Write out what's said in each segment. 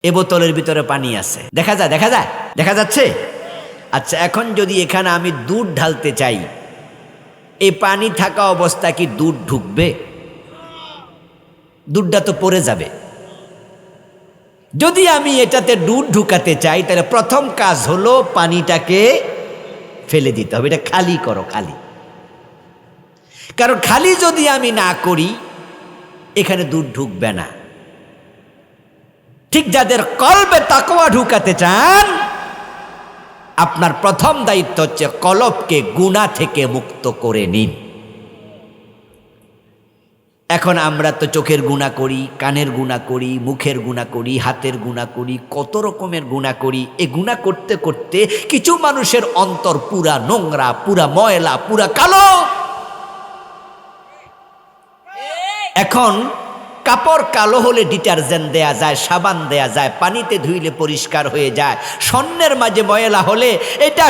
এ বোতলের ভিতরে পানি আছে, দেখা যায় দেখা যাচ্ছে। আচ্ছা, এখন যদি এখানে আমি দুধ ঢালতে চাই, এই পানি থাকা অবস্থা কি দুধ ঢুকবে? দুধটা তো পড়ে যাবে। যদি আমি এটাতে দুধ ঢুকাতে চাই, তাহলে প্রথম কাজ হলো পানিটাকে ফেলে দিতে হবে। এটা খালি করো, খালি। কারণ খালি যদি আমি না করি, এখানে দুধ ঢুকবে না। ঠিক যাদের কলবে তাকওয়া ঢুকাতে চান, আপনার প্রথম দায়িত্ব হচ্ছে কলবকে গুনাহ থেকে মুক্ত করে নিন। এখন আমরা তো চোখের গুনাহ করি, কানের গুনাহ করি, মুখের গুনাহ করি, হাতের গুনাহ করি, কত রকমের গুনাহ করি। এই গুনাহ করতে করতে কিছু মানুষের অন্তর পুরা নোংরা, পুরা ময়লা, পুরা কালো। এখন কাপড় কালো হলে ডিটারজেন্ট দেয়া যায়, সাবান দেয়া যায়, পানিতে ধুইলে পরিষ্কার হয়ে যায়। স্বর্ণের মাঝে ময়লা হলে এটা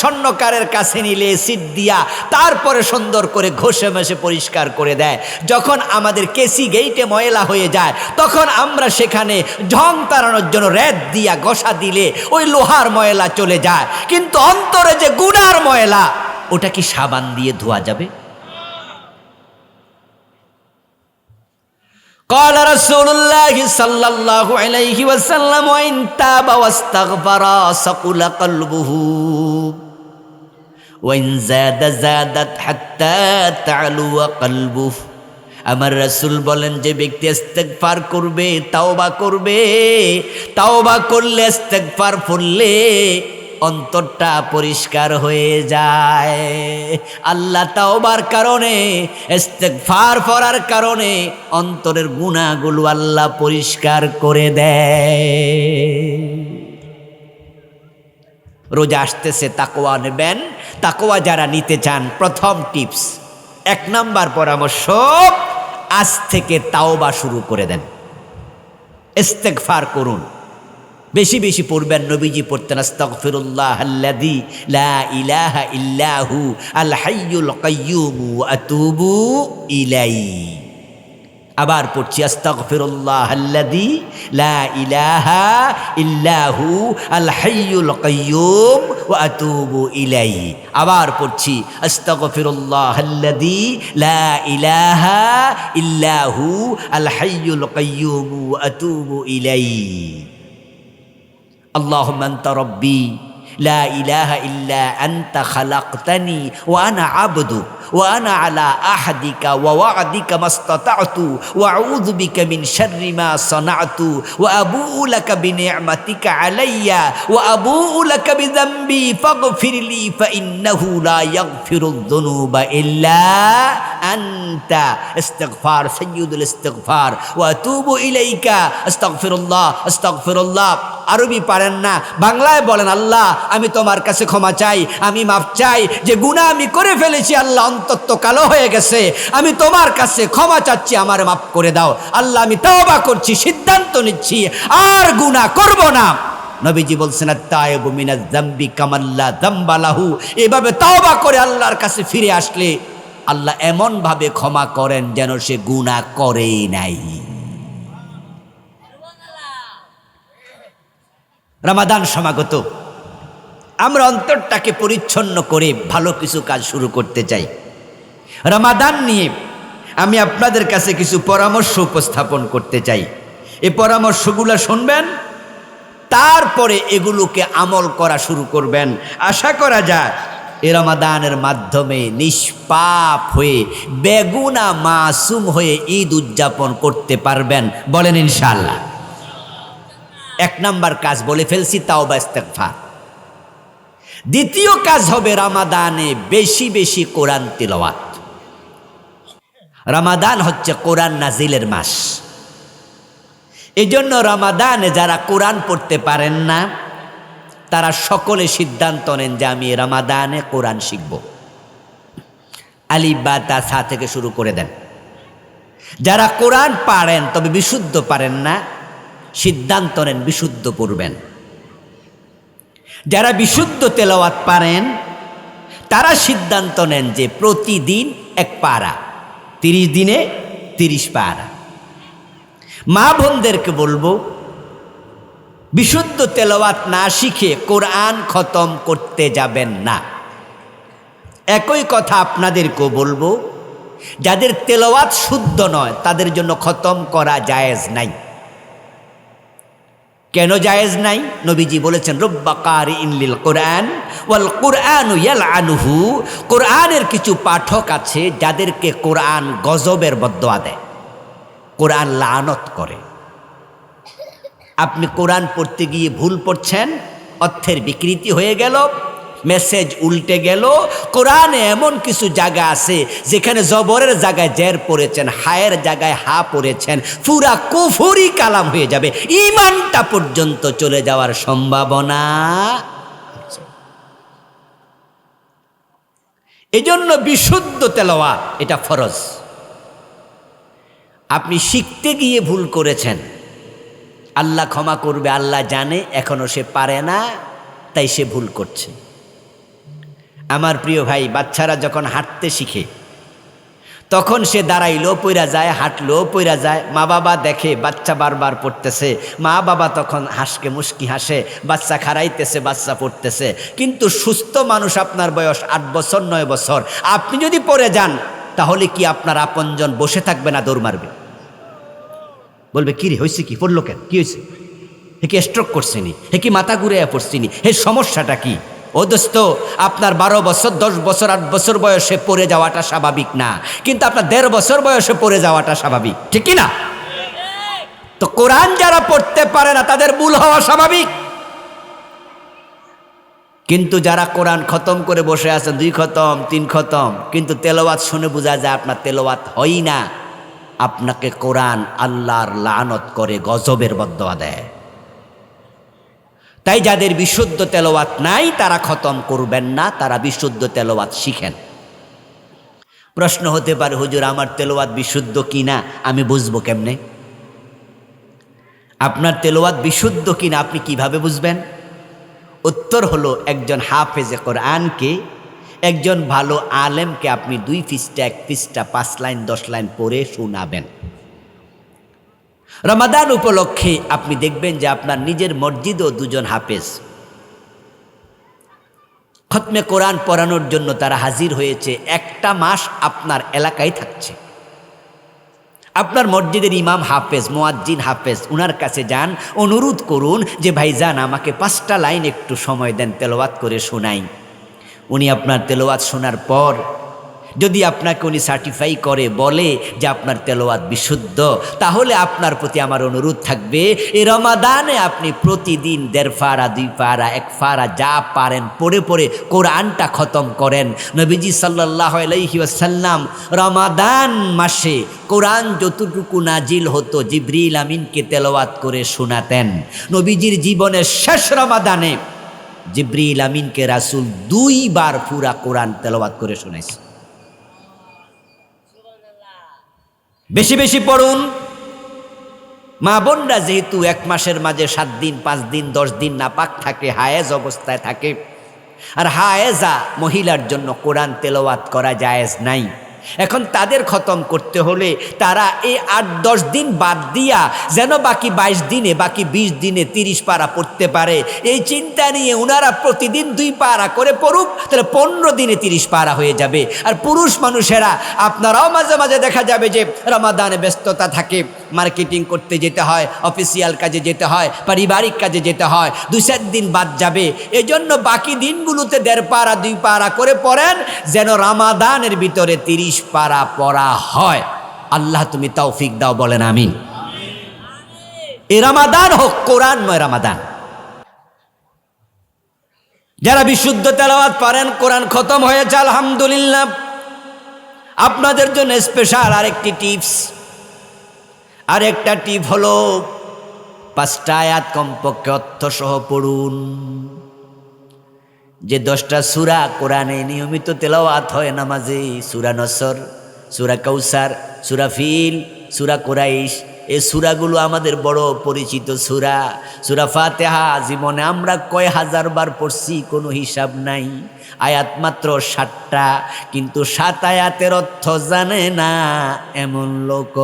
স্বর্ণকারের কাছে নিলে অ্যাসিড দিয়া তারপরে সুন্দর করে ঘষে মেশে পরিষ্কার করে দেয়। যখন আমাদের কেসি গেইটে ময়লা হয়ে যায়, তখন আমরা সেখানে ঝং তাড়ানোর জন্য রেত দিয়া ঘষা দিলে ওই লোহার ময়লা চলে যায়। কিন্তু অন্তরে যে গুনার ময়লা, ওটা কি সাবান দিয়ে ধোয়া যাবে? قال رسول الله صلى الله عليه وسلم وإن تاب واستغفر ثقل قلبه وإن زادت حتى تعلو قلبه। আমার রাসূল বলেন, যে ব্যক্তি ইস্তেগফার করবে, তাওবা করবে, তাওবা করলে, ইস্তেগফার পড়লে অন্তরটা পরিষ্কার হয়ে যায়। আল্লাহ তাওবার কারণে, ইস্তেগফার পড়ার কারণে অন্তরের গুনাহগুলো আল্লাহ পরিষ্কার করে দেয়। রোজা আসতেছে, তাকওয়া নেবেন। তাকওয়া যারা নিতে চান, প্রথম টিপস, 1 নাম্বার পরামর্শ, আজ থেকে তাওবা শুরু করে দেন, ইস্তেগফার করুন, বেশি বেশি পড়বেন। নবীজি পড়তেন আস্তাগফিরুল্লাহাল্লাযী লা ইলাহা ইল্লাহু আল হাইয়ুল কাইয়্যুম ওয়া আতুবু ইলাইহি। আবার পড়ছি আস্তাগফিরুল্লাহাল্লাযী লা ইলাহা ইল্লাহু আল হাইয়ুল কাইয়্যুম ওয়া আতুবু ইলাইহি। আবার পড়ছি আস্তাগফিরুল্লাহাল্লাযী লা ইলাহা ইল্লাহু আল হাইয়ুল কাইয়্যুম ওয়া আতুবু ইলাইহি। اللهم أنت ربي لا إله إلا أنت خلقتني وأنا عبدك وأنا على أحدك ووعدك ما استطعت وأعوذ بك من شر ما صنعت وأبوء لك بنعمتك علي وأبوء لك بذنبي فاغفر لي فإنه لا يغفر الذنوب إلا أنت। استغفار سيد الاستغفار وأتوب إليك أستغفر الله। আরবি পারেন না, বাংলায় বলেন, আল্লাহ আমি তোমার কাছে ক্ষমা চাই, আমি মাফ চাই, যে গুনাহ আমি করে ফেলেছি আল্লাহ, অন্তত কালো হয়ে গেছে, আমি তোমার কাছে ক্ষমা চাচ্ছি, আমার মাফ করে দাও। আল্লাহ আমি তওবা করছি, সিদ্ধান্ত নিচ্ছি আর গুনাহ করব না। নবীজি বলছেন, আত-তায়েবু মিনাজ যামবি কামাল্লা যামবা লাহু। এভাবে তওবা করে আল্লাহর কাছে ফিরে আসলে আল্লাহ এমন ভাবে ক্ষমা করেন যেন সে গুনাহ করেই নাই। রমাদান সমাগত, আমরা অন্তরটাকে পরিচ্ছন্ন করে ভালো কিছু কাজ শুরু করতে চাই। রমাদান নিয়ে আমি আপনাদের কাছে কিছু পরামর্শ উপস্থাপন করতে চাই। এই পরামর্শগুলো শুনবেন, তারপরে এগুলোকে আমল করা শুরু করবেন। আশা করা যায় এই রমাদানের মাধ্যমে নিষ্পাপ হয়ে, বেগুনাহ মাসুম হয়ে ঈদ উদযাপন করতে পারবেন। বলেন ইনশাআল্লাহ। 1 নাম্বার কাজ বলে ফেলছি, তাওবা ইস্তেগফার। দ্বিতীয় কাজ হবে রমাদানে বেশি বেশি কোরআন তিলাওয়াত। রমাদান হচ্ছে কোরআন নাজিলের মাস। এজন্য রমাদানে যারা কোরআন পড়তে পারেন না, তারা সকলে সিদ্ধান্ত নেন যে আমি রমাদানে কোরআন শিখব। আলিফ বা তা সা থেকে শুরু করে দেন। যারা কোরআন পারেন তবে বিশুদ্ধ পারেন না, সিদ্ধান্ত নেন বিশুদ্ধ পড়বেন। যারা বিশুদ্ধ তেলাওয়াত পারেন, তারা সিদ্ধান্ত নেন যে প্রতিদিন 1 পারা, 30 দিনে 30 পারা। মা বোনদেরকে বলবো, বিশুদ্ধ তেলাওয়াত না শিখে কোরআন খতম করতে যাবেন না। একই কথা আপনাদেরকেও বলবো, যাদের তেলাওয়াত শুদ্ধ নয় তাদের জন্য খতম করা জায়েজ নাই। কেন জায়েজ নাই? নবীজি বলেছেন, রব্বা কারিইন লিল কোরআন ওয়াল কুরআনু ইয়ালআনুহু। কোরআনের কিছু পাঠক আছে যাদেরকে কোরআন গজবের বদদোয়া দেয়, কোরআন লানত করে। আপনি কোরআন পড়তে গিয়ে ভুল পড়ছেন, অর্থের বিকৃতি হয়ে গেল, মেসেজ উল্টে গেল। কোরআনে এমন কিছু জায়গা আছে যেখানে জবরের জায়গায় জের পড়েছেন, হায়ের জায়গায় হা পড়েছেন, পুরা কুফরি কালাম হয়ে যাবে, ঈমানটা পর্যন্ত চলে যাওয়ার সম্ভাবনা। এজন্য বিশুদ্ধ তেলাওয়াত এটা ফরজ। আপনি শিখতে গিয়ে ভুল করেছেন, আল্লাহ ক্ষমা করবে, আল্লাহ জানে, এখনো সে পারে না, তাই সে ভুল করছে। আমার প্রিয় ভাই, বাচ্চারা যখন হাঁটতে শিখে তখন সে দাঁড়াইলেও পইরা যায়, হাঁটলেও পইরা যায়। মা বাবা দেখে বাচ্চা বারবার পড়তেছে, মা বাবা তখন হাসকে মুস্কি হাসে, বাচ্চা খাড়াইতেছে, বাচ্চা পড়তেছে। কিন্তু সুস্থ মানুষ, আপনার বয়স 8 বছর 9 বছর, আপনি যদি পড়ে যান তাহলে কি আপনার আপনজন বসে থাকবে না দৌড় মারবে? বলবে, কি রে হয়েছে, কি পড়লো কেন, কি হয়েছে, হে কি স্ট্রোক করছেনি, হে কি মাথা ঘুরে পড়ছিনি, হে সমস্যাটা কি? ও দোস্ত, আপনার 12 বছর 10 বছর 8 বছর বয়সে পড়ে যাওয়াটা স্বাভাবিক না, কিন্তু আপনার 1.5 বছর বয়সে পড়ে যাওয়াটা স্বাভাবিক, ঠিক কি না? তো কোরআন যারা পড়তে পারে না তাদের ভুল হওয়া স্বাভাবিক। কিন্তু যারা কোরআন খতম করে বসে আছেন, 2 খতম 3 খতম, কিন্তু তেলাওয়াত শুনে বোঝা যায় আপনার তেলাওয়াত হয় না, আপনাকে কোরআন আল্লাহর লানত করে গজবের বদদোয়া দেয়। তাই যাদের বিশুদ্ধ তেলাওয়াত নাই তারা খতম করবেন না, তারা বিশুদ্ধ তেলাওয়াত শিখেন। প্রশ্ন হতে পারে, হুজুর আমার তেলাওয়াত বিশুদ্ধ কিনা আমি বুঝবো কেমনে? আপনার তেলাওয়াত বিশুদ্ধ কিনা আপনি কিভাবে বুঝবেন? উত্তর হলো, একজন হাফেজে কোরআনকে, একজন ভালো আলেমকে আপনি 2 পৃষ্ঠা 1 পৃষ্ঠা 5 লাইন 10 লাইন পড়ে শোনাবেন। রমাদান উপলক্ষে আপনি দেখবেন যে আপনার নিজের মসজিদেও 2 জন হাফেজ খতমে কোরআন পড়ানোর জন্য তারা হাজির হয়েছে। 1টা মাস আপনার এলাকায় থাকছে। আপনার মসজিদের ইমাম হাফেজ, মুয়াজ্জিন হাফেজ, উনার কাছে যান, অনুরোধ করুন যে ভাইজান আমাকে 5টা লাইন একটু সময় দেন, তেলাওয়াত করে শোনাই। উনি আপনার তেলাওয়াত শোনার পর যদি আপনাকে উনি সার্টিফাই করে, বলে যে আপনার তেলাওয়াত বিশুদ্ধ, তাহলে আপনার প্রতি আমার অনুরোধ থাকবে, এই রমাদানে আপনি প্রতিদিন 1.5 পারা 2 পারা 1 পারা যা পারেন পড়ে পড়ে কোরআনটা খতম করেন। নবীজি সাল্লাল্লাহু আলাইহি ওয়াসাল্লাম রমাদান মাসে কোরআন যতটুকু নাজিল হতো জিবরিল আমিনকে তেলাওয়াত করে শোনাতেন। নবীজির জীবনের শেষ রমাদানে জিবরিল আমিনকে রাসূল 2 বার পুরা কোরআন তেলাওয়াত করে শোনাইছে। বেশি বেশি পড়ুন। মা বোনরা যেহেতু 1 মাসের মাঝে 7 দিন 5 দিন 10 দিন নাপাক থাকে, হায়েজ অবস্থায় থাকে, আর হায়েজা মহিলার জন্য কোরআন তেলাওয়াত করা জায়েজ নাই। এখন তাদের খতম করতে হলে তারা এই 8-10 দিন বাদ দিয়া যেন বাকি 22 দিনে, বাকি 20 দিনে 30 পারা পড়তে পারে, এই চিন্তা নিয়ে ওনারা প্রতিদিন 2 পারা করে পড়ুক, তাহলে 15 দিনে 30 পারা হয়ে যাবে। আর পুরুষ মানুষেরা আপনারাও মাঝে মাঝে দেখা যাবে যে রমাদানে ব্যস্ততা থাকে, মার্কেটিং করতে যেতে হয়, অফিসিয়াল কাজে যেতে হয়, পারিবারিক কাজে যেতে হয়, 2-4 দিন বাদ যাবে। এজন্য বাকি দিনগুলোতে 1.5 পারা 2 পারা করে পড়েন, যেন রমাদানের ভিতরে 30 পারা পড়া হয়। আল্লাহ তুমি তৌফিক দাও, বলেন আমিন। এই রমাদান হোক কোরআনময় রমাদান। যারা বিশুদ্ধ তেলাওয়াত পারেন, কোরআন খতম হয়েছে আলহামদুলিল্লাহ, আপনাদের জন্য স্পেশাল আরেকটি টিপস। আরেকটা টিপ হলো 5টা আয়াত কমপক্ষে অর্থ সহ পড়ুন। যে 10টা সূরা কোরআনে নিয়মিত তেলাওয়াত হয় নামাজে, সূরা নসর, সূরা কাউসার, সূরা ফিল, সূরা কুরাইশ, এই সূরাগুলো আমাদের বড় পরিচিত সূরা। সূরা ফাতিহা জীবনে আমরা কয় হাজার বার পড়ছি কোনো হিসাব নাই। আয়াত মাত্র 7টা, কিন্তু 7 আয়াতের অর্থ জানে না এমন লোক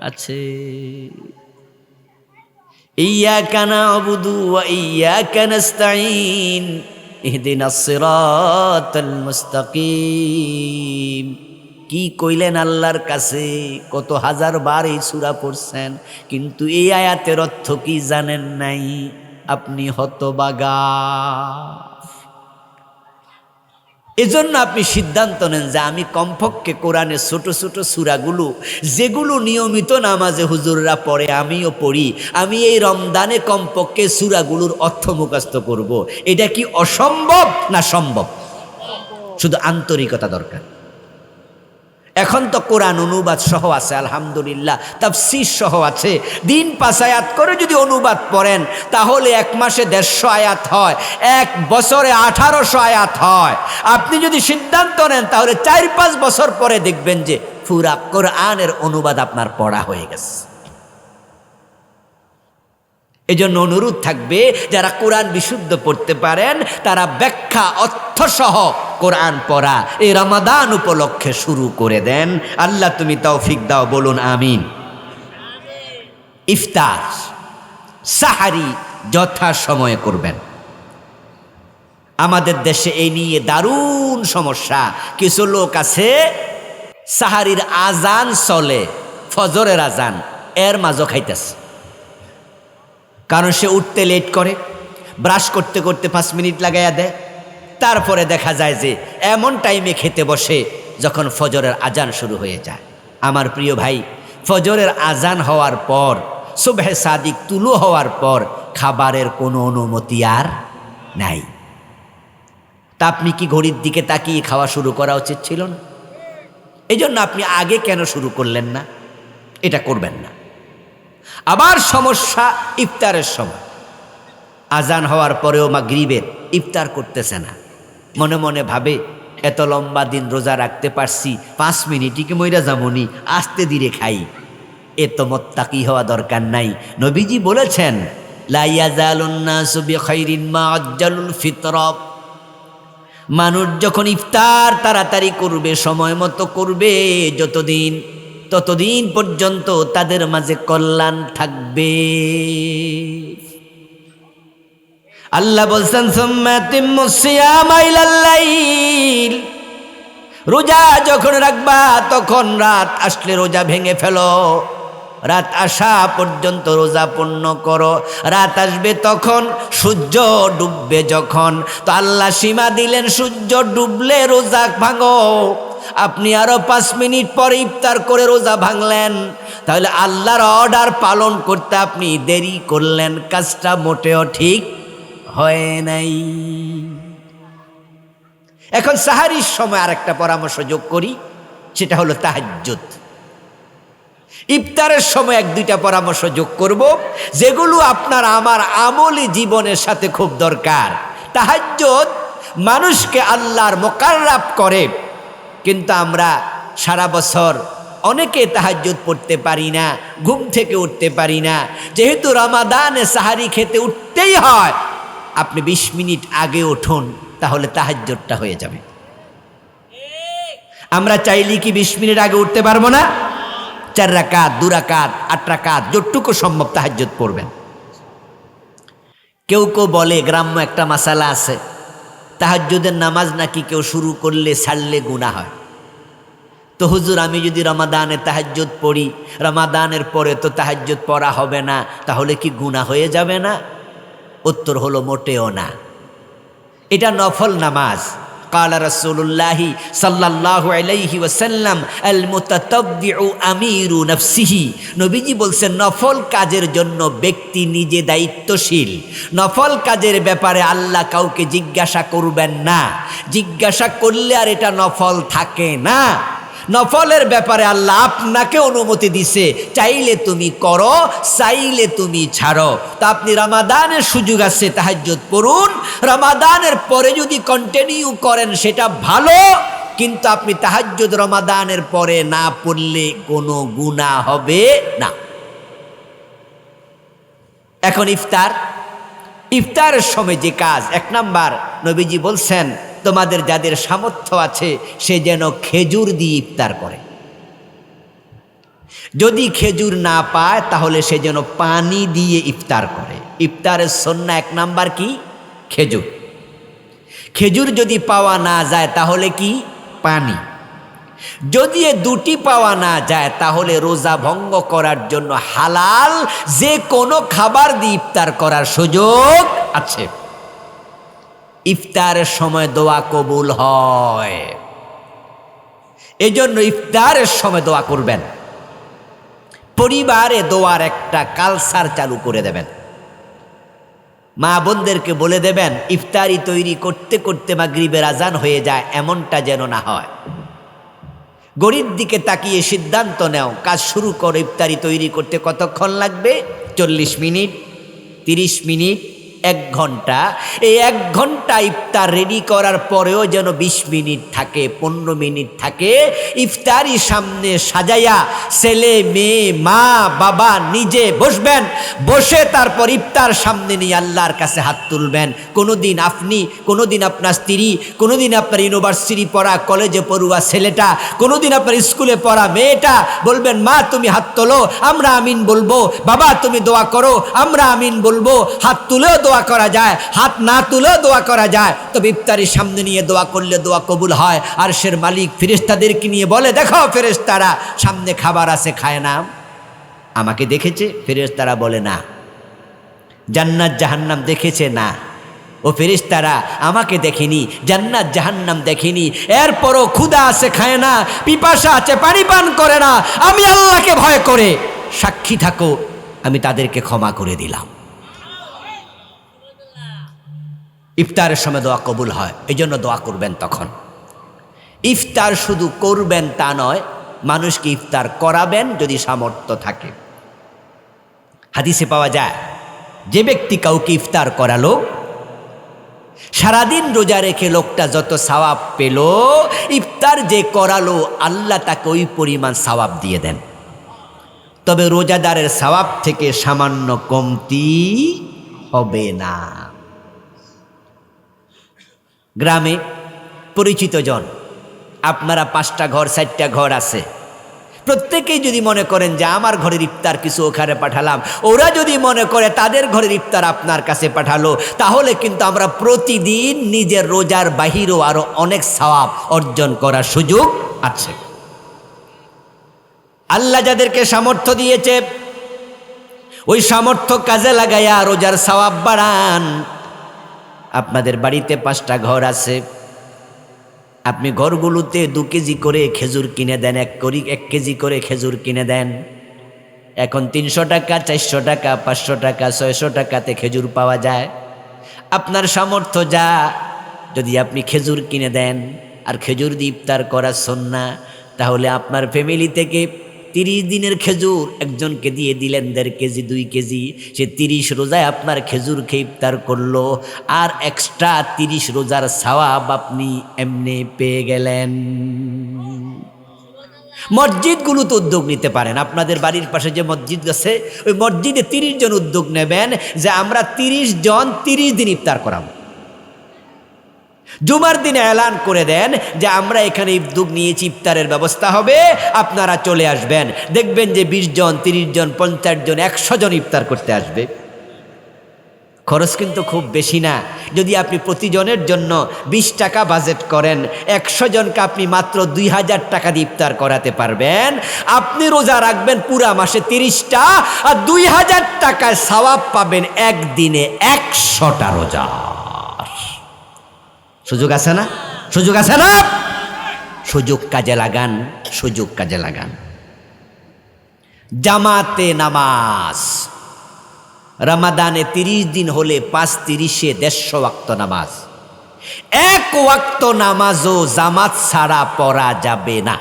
আছে। ইয়াকা না'বুদু ওয়া ইয়াকা নাস্তাঈন ইহদিনাস সিরাতাল মুস্তাকিম। কি কইলেন আল্লাহর কাছে? কত হাজার বার এই সূরা পড়ছেন, কিন্তু এই আয়াতের অর্থ কি জানেন নাই? আপনি হতবাগা। এজন্য আপনি সিদ্ধান্ত নেন যে আমি কমপক্ষে কোরআনের ছোট ছোট সূরাগুলো, যেগুলো নিয়মিত নামাজে হুজুররা পড়ে আমিও পড়ি, আমি এই রমজানে কমপক্ষে সূরাগুলোর অর্থ মুখস্থ করব। এটা কি অসম্ভব না সম্ভব? শুধু আন্তরিকতা দরকার। এখন তো কোরআন অনুবাদ সহ আছে, আলহামদুলিল্লাহ, তাফসীর সহ আছে। দিন 5 আয়াত করে যদি অনুবাদ পড়েন তাহলে 1 মাসে 150 আয়াত হয়, 1 বছরে 1800 আয়াত হয়। আপনি যদি সিদ্ধান্ত নেন তাহলে 4-5 বছর পরে দেখবেন যে পুরা কোরআনের অনুবাদ আপনার পড়া হয়ে গেছে। এজন্য অনুরোধ থাকবে, যারা কোরআন বিশুদ্ধ পড়তে পারেন তারা ব্যাখ্যা অর্থসহ কোরআন পড়া এই রমাদান উপলক্ষে শুরু করে দেন। আল্লাহ তুমি তৌফিক দাও, বলুন আমিন। ইফতার, সাহারি যথা সময়ে করবেন। আমাদের দেশে এই নিয়ে দারুণ সমস্যা। কিছু লোক আছে সাহারির আজান চলে, ফজরের আজান, এর মাঝও খাইতেছে। কারণ সে উঠতে লেট করে, ব্রাশ করতে করতে 5 মিনিট লাগাইয়া দেয়। তারপরে দেখা যায় যে এমন টাইমে খেতে বসে যখন ফজরের আজান শুরু হয়ে যায়। আমার প্রিয় ভাই, ফজরের আজান হওয়ার পর, সুবহে সাদিক তুলু হওয়ার পর খাবারের কোনো অনুমতি আর নাই। তা আপনি কি ঘড়ির দিকে তাকিয়ে খাওয়া শুরু করা উচিত ছিল না? এই জন্য আপনি আগে কেন শুরু করলেন না? এটা করবেন না। আবার সমস্যা ইফতারের সময়, আজান হওয়ার পরেও মাগরিবের ইফতার করতেছে না। মনে মনে ভাবে এত লম্বা দিন রোজা রাখতে পারছি, 5 মিনিটই কি মইরা যামনি, আস্তে ধীরে খাই। এত মোত্তাকি হওয়া দরকার নাই। নবীজি বলেছেন, লা ইয়াজালুন নাসু বিখাইরিন মা আজ্জালুল ফিতরা। মানুষ যখন ইফতার তাড়াতাড়ি করবে, সময় মতো করবে, ততদিন পর্যন্ত তাদের মাঝে কল্যাণ থাকবে। আল্লাহ বলছেন, সুম্মা আতিম্মুস সিয়ামা ইলাল লাইল। রোজা যখন রাখবা তখন রাত আসলে রোজা ভেঙে ফেলো, রাত আসা পর্যন্ত রোজা পূর্ণ করো। রাত আসবে তখন, সূর্য ডুববে যখন, তো আল্লাহ সীমা দিলেন সূর্য ডুবলে রোজা ভাঙো। আপনি আরো 5 মিনিট পরে ইফতার করে রোজা ভাঙলেন, তাহলে আল্লাহর অর্ডার পালন করতে আপনি দেরি করলেন, কাজটা মোটেও ঠিক হয় নাই। এখন সাহারির সময় আরেকটা পরামর্শ যোগ করি, সেটা হলো তাহাজ্জুদ। ইফতারের সময় 1-2টা পরামর্শ যোগ করব, যেগুলো আপনার আমার আমলি জীবনের সাথে খুব দরকার। তাহাজ্জুদ মানুষকে আল্লাহর মুকাররাব করে, কিন্তু আমরা সারা বছর অনেকে তাহাজ্জুদ পড়তে পারি না, ঘুম থেকে উঠতে পারি না। যেহেতু রমাদানে সাহারি খেতে উঠতেই হয়, আপনি 20 মিনিট আগে উঠুন, তাহলে তাহাজ্জুদটা হয়ে যাবে। আমরা চাইলে কি 20 মিনিট আগে উঠতে পারবো না? 4 রাকাত, 2 রাকাত, 8 রাকাত, যতটুকু সম্ভব তাহাজ্জুদ পড়বেন। কেউ কেউ বলে, গ্রাম্য একটা মাসালা আছে, তাহাজ্জুদের নামাজ নাকি কেউ শুরু করলে ছাড়লে গুনাহ হয়। তো হুজুর, আমি যদি রমাদানে তাহাজ্জুদ পড়ি, রমাদানের পরে তো তাহাজ্জুদ পড়া হবে না, তাহলে কি গুনাহ হয়ে যাবে না? উত্তর হলো মোটেও না। এটা নফল নামাজ। قال رسول الله صلى الله عليه وسلم المتطوع امير نفسه। নবীজি বলছেন, নফল কাজের জন্য ব্যক্তি নিজে দায়িত্বশীল। নফল কাজের ব্যাপারে আল্লাহ কাউকে জিজ্ঞাসা করবেন না। জিজ্ঞাসা করলে আর এটা নফল থাকে না। নফলের ব্যাপারে আল্লাহ আপনাকে অনুমতি দিছে, চাইলে তুমি করো, চাইলে তুমি ছাড়ো। তা আপনি রমাদানের সুযোগ আছে, তাহাজ্জুদ পড়ুন। রমাদানের পরে যদি কন্টিনিউ করেন সেটা ভালো, কিন্তু আপনি তাহাজ্জুদ রমাদানের পরে না পড়লে কোনো গুনাহ হবে না। এখন ইফতারের সময় যে কাজ, 1 নাম্বার নবীজি বলছেন, তোমাদের যাদের সামর্থ্য আছে সে যেন খেজুর দিয়ে ইফতার করে। যদি খেজুর না পায় তাহলে সে যেন পানি দিয়ে ইফতার করে। ইফতারের সুন্নাহ 1 নাম্বার কি? খেজুর। খেজুর যদি পাওয়া না যায় তাহলে কি? পানি। যদি এ দুটি পাওয়া না যায় তাহলে রোজা ভঙ্গ করার জন্য হালাল যে কোনো খাবার দিয়ে ইফতার করার সুযোগ আছে। ইফতারের সময় দোয়া কবুল হয়, এজন্য ইফতারের সময় দোয়া করবেন। পরিবারে দোয়ার একটা কালচার চালু করে দেবেন। মা বোনদেরকে বলে দেবেন ইফতারি তৈরি করতে করতে মাগরিবের আজান হয়ে যায়, এমনটা যেন না হয়। ঘড়ির দিকে তাকিয়ে সিদ্ধান্ত নেও, কাজ শুরু করো। ইফতারি তৈরি করতে কতক্ষণ লাগবে? 40 মিনিট, 30 মিনিট, 1 ঘন্টা। এই 1 ঘন্টা ইফতার রেডি করার পরেও যেন 20 মিনিট থাকে, 15 মিনিট থাকে। ইফতারি সামনে সাজাইয়া ছেলে মেয়ে মা বাবা নিজে বসবেন, বসে তারপর ইফতার সামনে নিয়ে আল্লাহর কাছে হাত তুলবেন। কোনোদিন আপনি, কোনোদিন আপনার স্ত্রী, কোনোদিন আপনার ইউনিভার্সিটি পড়া কলেজে পড়ুয়া ছেলেটা, কোনোদিন আপনার স্কুলে পড়া মেয়েটা বলবেন মা তুমি হাত তোলো, আমরা আমিন বলবো। বাবা তুমি দোয়া করো, আমরা আমিন বলবো। হাত তুলেও দোয়া করা যায়, হাত না তুলেও দোয়া করা যায়। তবে ইফতারির সামনে নিয়ে দোয়া করলে দোয়া কবুল হয়। আরশের মালিক ফেরেশতাদেরকে নিয়ে বলে দেখো ফেরেশতারা সামনে খাবার আছে, খায় না? আমাকে দেখেছে? ফেরেশতারা বলে না। জান্নাত জাহান্নাম দেখেছে? না। ও ফেরেশতারা আমাকে দেখেনি, জান্নাত জাহান্নাম দেখেনি, এরপরও ক্ষুধা আছে খায় না, পিপাসা আছে পানি পান করে না, আমি আল্লাহকে ভয় করে সাক্ষী থাকো আমি তাদেরকে ক্ষমা করে দিলাম। ইফতারের সময় দোয়া কবুল হয়, এই জন্য দোয়া করবেন। তখন ইফতার শুধু করবেন তা নয়, মানুষকে ইফতার করাবেন যদি সামর্থ্য থাকে। হাদিসে পাওয়া যায় যে ব্যক্তি কাউকে ইফতার করালো, সারাদিন রোজা রেখে লোকটা যত সওয়াব পেল, ইফতার যে করালো আল্লাহ তাকে ওই পরিমাণ সওয়াব দিয়ে দেন। তবে রোজাদারের সওয়াব থেকে সামান্য কমতি হবে না। গ্রামে পরিচিত জন, আপনারা 5টা ঘর 4টা ঘর আছে, প্রত্যেকেই যদি মনে করেন যে আমার ঘরের ইফতার কিছু ওখানে পাঠালাম, ওরা যদি মনে করে তাদের ঘরের ইফতার আপনার কাছে পাঠালো, তাহলে কিন্তু আমরা প্রতিদিন নিজের রোজার বাহিরেও আরো অনেক সওয়াব অর্জন করার সুযোগ আছে। আল্লাহ যাদেরকে সামর্থ্য দিয়েছে ওই সামর্থ্য কাজে লাগাইয়া রোজার সওয়াব বাড়ান। আপনাদের বাড়িতে 5টা ঘর আছে, আপনি ঘরগুলোতে 2 কেজি করে খেজুর কিনে দেন, 1 কেজি করে খেজুর কিনে দেন। এখন 300 টাকা, 400 টাকা, 500 টাকা, 600 টাকাতে খেজুর পাওয়া যায়। আপনার সামর্থ্য যা, যদি আপনি খেজুর কিনে দেন আর খেজুর দিয়ে ইফতার করা সুন্নাহ, তাহলে আপনার ফ্যামিলি থেকে 30 দিনের খেজুর একজনকে দিয়ে দিলেন 1.5 কেজি 2 কেজি, সে 30 রোজায় আপনার খেজুর খেয়ে ইফতার করলো, আর এক্সট্রা 30 রোজার সওয়াব আপনি এমনি পেয়ে গেলেন। মসজিদগুলোতে উদ্যোগ নিতে পারেন। আপনাদের বাড়ির পাশে যে মসজিদ আছে ওই মসজিদে 30 জন উদ্যোগ নেবেন যে আমরা 30 জন 30 দিন ইফতার করাবো। জুমার দিনে এলান করে দেন যে আমরা এখানে উদ্যোগ নিয়েছি, ইফতারের ব্যবস্থা হবে, আপনারা চলে আসবেন। দেখবেন যে 20 জন 30 জন 50 জন 100 জন ইফতার করতে আসবে। খরচ কিন্তু খুব বেশি না। যদি আপনি প্রতিজনের জন্য 20 টাকা বাজেট করেন, 100 জনকে আপনি মাত্র 2000 টাকা দিয়ে ইফতার করাতে পারবেন। আপনি রোজা রাখবেন পুরা মাসে 30টা, আর 2000 টাকায় সওয়াব পাবেন একদিনে 100টা রোজা। সুযোগ আছে না? সুযোগ আছে না? সুযোগ কাজে লাগান, সুযোগ কাজে লাগান। জামাতে নামাজ, রমাদানে 30 দিন হলে 5-30-এ 150 ওয়াক্ত নামাজ। 1 ওয়াক্ত নামাজও জামাত ছাড়া পড়া যাবে না।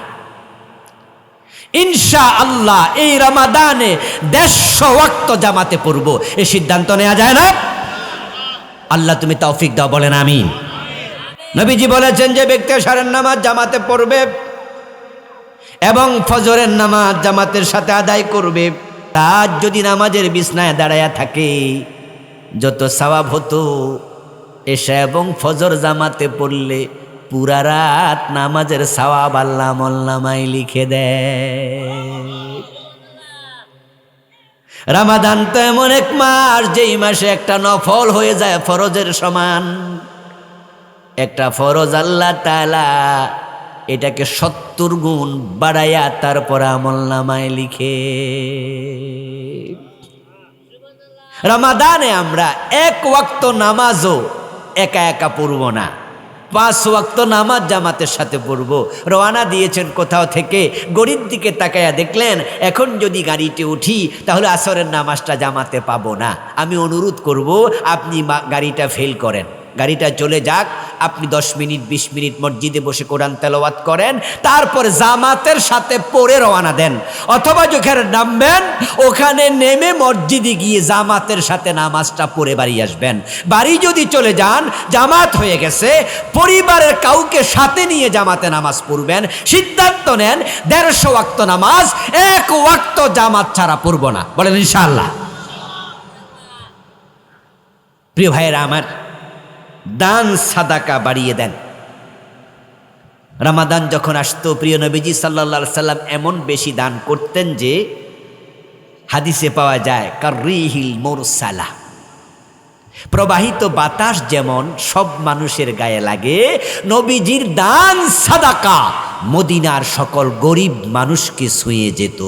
ইনশাআল্লাহ এই রমাদানে 150 ওয়াক্ত জামাতে পড়বো, এই সিদ্ধান্ত নেওয়া যায় না? আল্লাহ তুমি তৌফিক দাও, বলেন আমিন। নবীজি বলেছেন যে ব্যক্তি এশারের নামাজ জামাতে পড়বে এবং ফজরের নামাজ জামাতের সাথে আদায় করবে, তার যদি নামাজের বিছনায় দাঁড়ায়া থাকে যত সওয়াব হতো এশা এবং ফজর জামাতে পড়লে পুরা রাত নামাজের সওয়াব আল্লাহ আমলনামায় লিখে দেয়। রমাদান তো এমন এক মাস যেই মাসে একটা নফল হয়ে যায় ফরজের সমান। একটা ফরজ আল্লাহ তাআলা এটাকে 70 গুণ বাড়াইয়া তারপর আমলনামায় লিখে। রমাদানে আমরা এক ওয়াক্ত নামাজও একা একা পড়ব না, 5 ওয়াক্ত নামাজ জামাতের সাথে পড়ব। রওনা দিয়েছেন কোথাও থেকে, গড়ির দিকে তাকায়া দেখলেন এখন যদি গাড়িতে উঠি তাহলে আসরের নামাজটা জামাতে পাবো না। আমি অনুরোধ করব আপনি গাড়িটা ফেল করেন, গাড়িটা চলে যাক, আপনি 10 মিনিট 20 মিনিট মসজিদে বসে কোরআন তেলাওয়াত করেন, তারপর জামাতের সাথে পড়ে রওনা দেন। অথবা যেখানে নামবেন ওখানে নেমে মসজিদে গিয়ে জামাতের সাথে নামাজটা পড়ে বাড়ি আসবেন। বাড়ি যদি চলে যান, জামাত হয়ে গেছে, পরিবারের কাউকে সাথে নিয়ে জামাতে নামাজ পড়বেন। সিদ্ধান্ত নেন 150 ওয়াক্ত নামাজ 1 ওয়াক্ত জামাত ছাড়া পড়ব না, বলেন ইনশাআল্লাহ। প্রিয় ভাইয়েরা আমার, দান সাদাকা বাড়িয়ে দেন। রমাদান যখন আসতো প্রিয় নবীজি সাল্লাল্লাহু আলাইহি সাল্লাম এমন বেশি দান করতেন যে হাদিসে পাওয়া যায় কাররিহিল মুরসালা, প্রবাহিত বাতাস যেমন সব মানুষের গায়ে লাগে, নবীজির দান সাদাকা মদিনার সকল গরিব মানুষকে ছুঁয়ে যেত।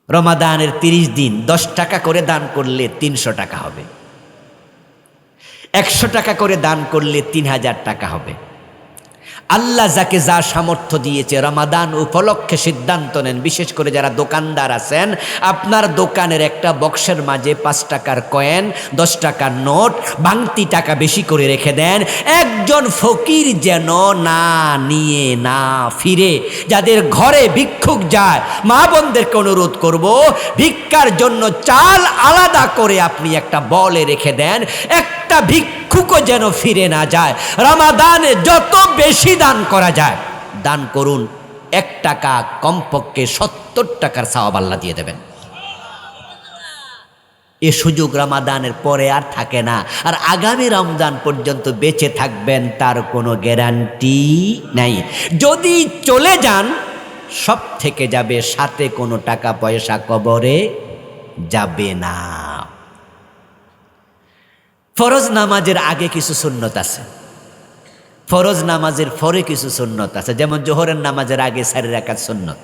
রমাদানের 30 দিন 10 টাকা করে দান করলে 300 টাকা হবে, 100 টাকা করে দান করলে 3000 টাকা হবে। আল্লাহ যাকে যা সামর্থ্য দিয়েছে রমাদান উপলক্ষে সিদ্ধান্ত নেন, বিশেষ করে যারা দোকানদার আছেন, আপনার দোকানের একটা বক্সের মাঝে 5 টাকার কয়েন, 10 টাকার নোট, ভাঙতি টাকা বেশি করে রেখে দেন। একজন ফকির যেন না নিয়ে না ফিরে। যাদের ঘরে ভিক্ষুক যায়, মা বোনদেরকে অনুরোধ করব ভিক্ষার জন্য চাল আলাদা করে আপনি একটা বলে রেখে দেন, একটা ভিক্ষুকও যেন ফিরে না যায়। রমাদানে যত বেশি দান করা যায় দান করুন, 1 টাকা কমপক্ষে 70 টাকার সওয়াব আল্লাহ দিয়ে দেবেন। এ সুযোগ রমাদানের পরে আর থাকে না। আর আগামী রমজান পর্যন্ত বেঁচে থাকবেন তার কোনো গ্যারান্টি নাই। যদি চলে যান সব থেকে যাবে, সাথে কোনো টাকা পয়সা কবরে যাবে না। ফরজ নামাজের আগে কিছু সুন্নত আছে, ফরজ নামাজের পরে কিছু সুন্নত আছে। যেমন জোহরের নামাজের আগে 4 রাকাত সুন্নত,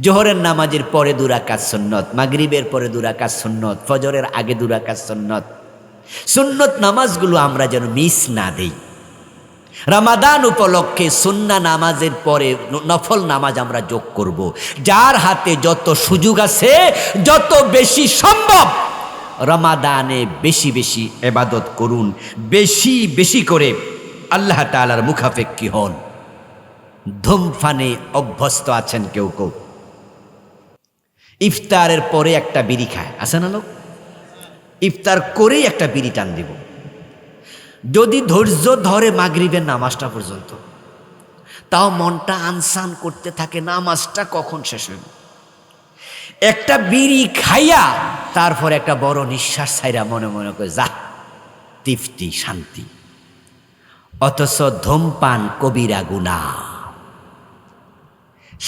জোহরের নামাজের পরে 2 রাকাত সুন্নত, মাগরিবের পরে 2 রাকাত সুন্নত, ফজরের আগে 2 রাকাত সুন্নত। সুন্নত নামাজগুলো আমরা যেন মিস না দেই। রমাদান উপলক্ষে সুন্নাহ নামাজের পরে নফল নামাজ আমরা যোগ করব। যার হাতে যত সুযোগ আছে, যত বেশি সম্ভব রমাদানে বেশি বেশি ইবাদত করুন, বেশি বেশি করে আল্লাহ তাআলার মুখাপেক্ষী হন। ধূমপানে অভ্যস্ত আছেন কেউ কেউ, ইফতারের পরে একটা বিড়ি খায়, আছে না লোক? ইফতার করেই একটা বিড়ি টান দিব। যদি ধৈর্য ধরে মাগরিবের নামাজটা পর্যন্ত, তাও মনটা আনসান করতে থাকে নামাজটা কখন শেষ হইব। একটা বিড়ি খাইয়া তারপর একটা বড় নিঃশ্বাস ছাইরা মনে মনে করে যা তৃপ্তি শান্তি। অথচ ধূমপান কবিরা গুনাহ।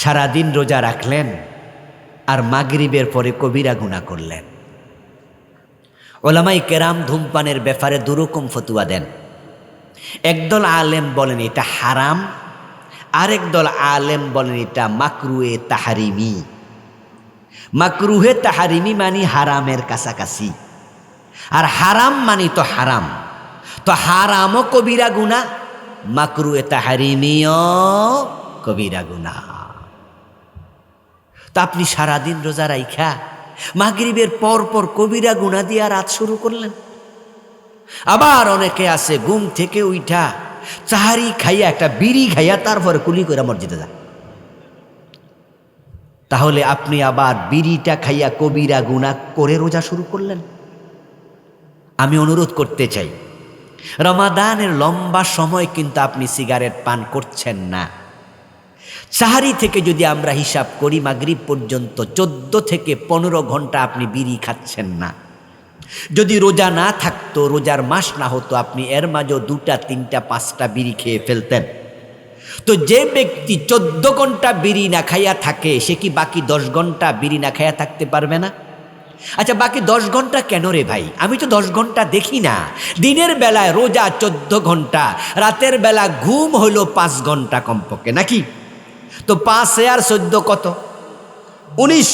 সারাদিন রোজা রাখলেন আর মাগরিবের পরে কবিরা গুনাহ করলেন। ওলামায়ে কেরাম ধূমপানের ব্যাপারে দুরকম ফতোয়া দেন। একদল আলেম বলেন এটা হারাম, আরেক দল আলেম বলেন এটা মাকরুহে তাহরিমি। মাকরুহে তাহরিমি মানে হারামের কাছাকাছি, আর হারাম মানে তো হারাম। তো হারামও কবিরা গুনাহ, মাকরুহে তাহরিমিও কবিরা গুনাহ। তা আপনি সারাদিন রোজা রাইখা মাগরিবের পর পর কবিরা গুনাহ দিয়ে রাত শুরু করলেন। আবার অনেকে আছে ঘুম থেকে উঠা চাহারি খাইয়া একটা বিড়ি খাইয়া তারপরে কুলি করে মসজিদে যায়। তাহলে আপনি আবার বিড়িটা খাইয়া কবিরা গুনাহ করে রোজা শুরু করলেন। আমি অনুরোধ করতে চাই, রমাদানের লম্বা সময় কিন্তু আপনি সিগারেট পান করছেন না। সাহারি থেকে যদি আমরা হিসাব করি মাগরিব পর্যন্ত 14 থেকে 15 ঘন্টা আপনি বিড়ি খাচ্ছেন না। যদি রোজা না থাকতো, রোজার মাস না হতো, আপনি এর মাঝেও 2টা 3টা 5টা বিড়ি খেয়ে ফেলতেন। তো যে ব্যক্তি 14 ঘন্টা বিড়ি না খাইয়া থাকে সে কি বাকি 10 ঘন্টা বিড়ি না খাইয়া থাকতে পারবে না? আচ্ছা, বাকি 10 ঘন্টা কেন রে ভাই? আমি তো 10 ঘন্টা দেখি না। দিনের বেলায় রোজা 14 ঘন্টা, রাতের বেলা ঘুম হলো 5 ঘন্টা কমপক্ষে, নাকি? তো 5 আর 14 কত? 19।